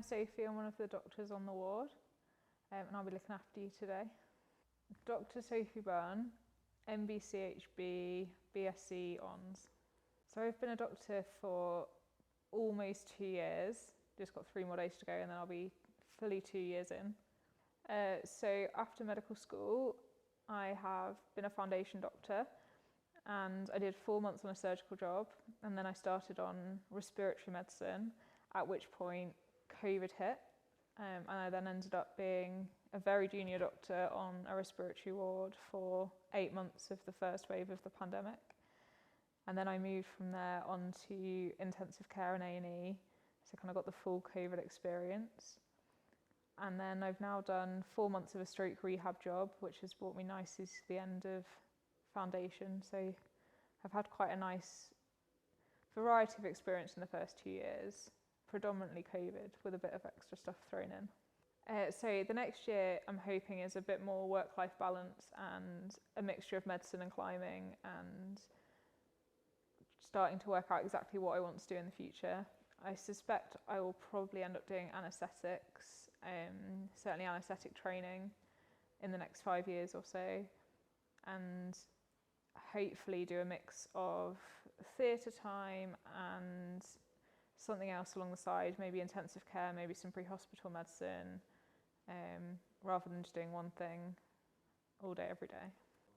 I'm Sophie, I'm one of the doctors on the ward, and I'll be looking after you today. Dr. Sophie Bunn, MBCHB, BSc Hons. So I've been a doctor for almost 2 years, just got 3 more days to go and then I'll be fully 2 years in. So after medical school, I have been a foundation doctor and I did 4 months on a surgical job and then I started on respiratory medicine, at which point COVID hit, and I then ended up being a very junior doctor on a respiratory ward for 8 months of the first wave of the pandemic. And then I moved from there on to intensive care and A&E, so kind of got the full COVID experience. And then I've now done 4 months of a stroke rehab job, which has brought me nicely to the end of foundation. So I've had quite a nice variety of experience in the first 2 years, predominantly COVID with a bit of extra stuff thrown in. So the next year I'm hoping is a bit more work-life balance and a mixture of medicine and climbing and starting to work out exactly what I want to do in the future. I suspect I will probably end up doing anaesthetics, certainly anaesthetic training in the next 5 years or so, and hopefully do a mix of theatre time and something else along the side, maybe intensive care, maybe some pre-hospital medicine, rather than just doing one thing all day, every day.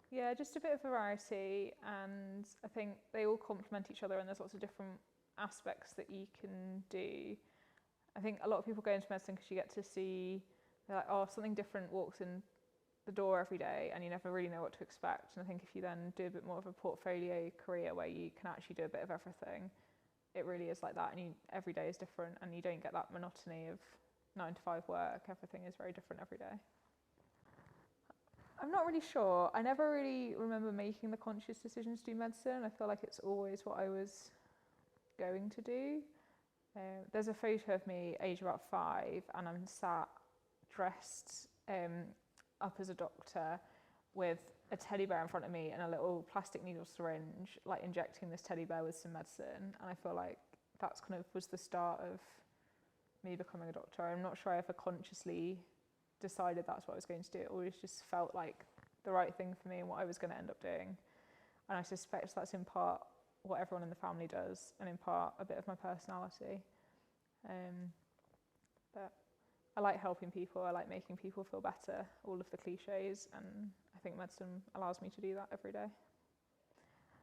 Yeah, just a bit of variety, and I think they all complement each other and there's lots of different aspects that you can do. I think a lot of people go into medicine because you get to see, they're like, oh, something different walks in the door every day and you never really know what to expect. And I think if you then do a bit more of a portfolio career where you can actually do a bit of everything, it really is like that, and every day is different and you don't get that monotony of 9 to 5 work. Everything is very different every day. I'm not really sure. I never really remember making the conscious decision to do medicine. I feel like it's always what I was going to do. There's a photo of me aged about 5 and I'm sat dressed up as a doctor with a teddy bear in front of me and a little plastic needle syringe, like injecting this teddy bear with some medicine. And I feel like that's kind of was the start of me becoming a doctor. I'm not sure I ever consciously decided that's what I was going to do. It always just felt like the right thing for me and what I was going to end up doing. And I suspect that's in part what everyone in the family does and in part a bit of my personality. But I like helping people, I like making people feel better, all of the cliches, and I think medicine allows me to do that every day.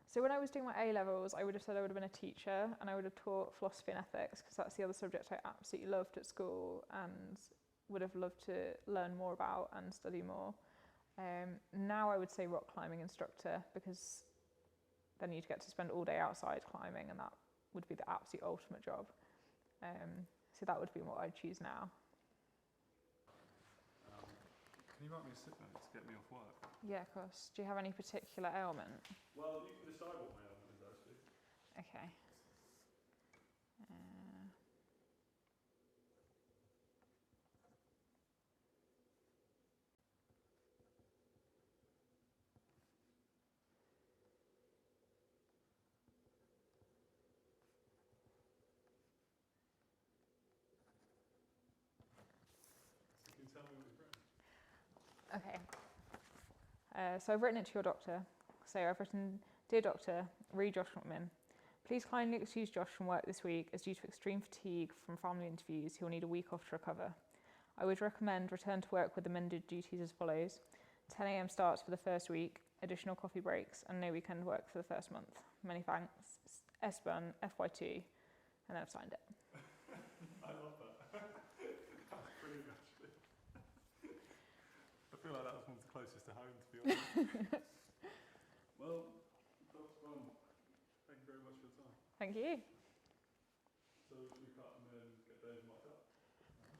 So when I was doing my A-levels, I would have said I would have been a teacher and I would have taught philosophy and ethics because that's the other subject I absolutely loved at school and would have loved to learn more about and study more. Now I would say rock climbing instructor because then you'd get to spend all day outside climbing and that would be the absolute ultimate job. So that would be what I'd choose now. Can you write me a sick note to get me off work? Yeah, of course. Do you have any particular ailment? Well, you can decide what my ailment is actually. Okay. So can you tell me what you've written? Okay. So I've written it to your doctor. So I've written, Dear Doctor, read Josh Whitman. Please kindly excuse Josh from work this week as due to extreme fatigue from family interviews, he will need a week off to recover. I would recommend return to work with amended duties as follows. 10 a.m. starts for the first week, additional coffee breaks, and no weekend work for the first month. Many thanks. S. Bunn, FY2. And then I've signed it. I love that. That's brilliant, actually. I feel like that was one of the closest to home, to be honest. Well, Dr. Bunn, thank you very much for your time. Thank you.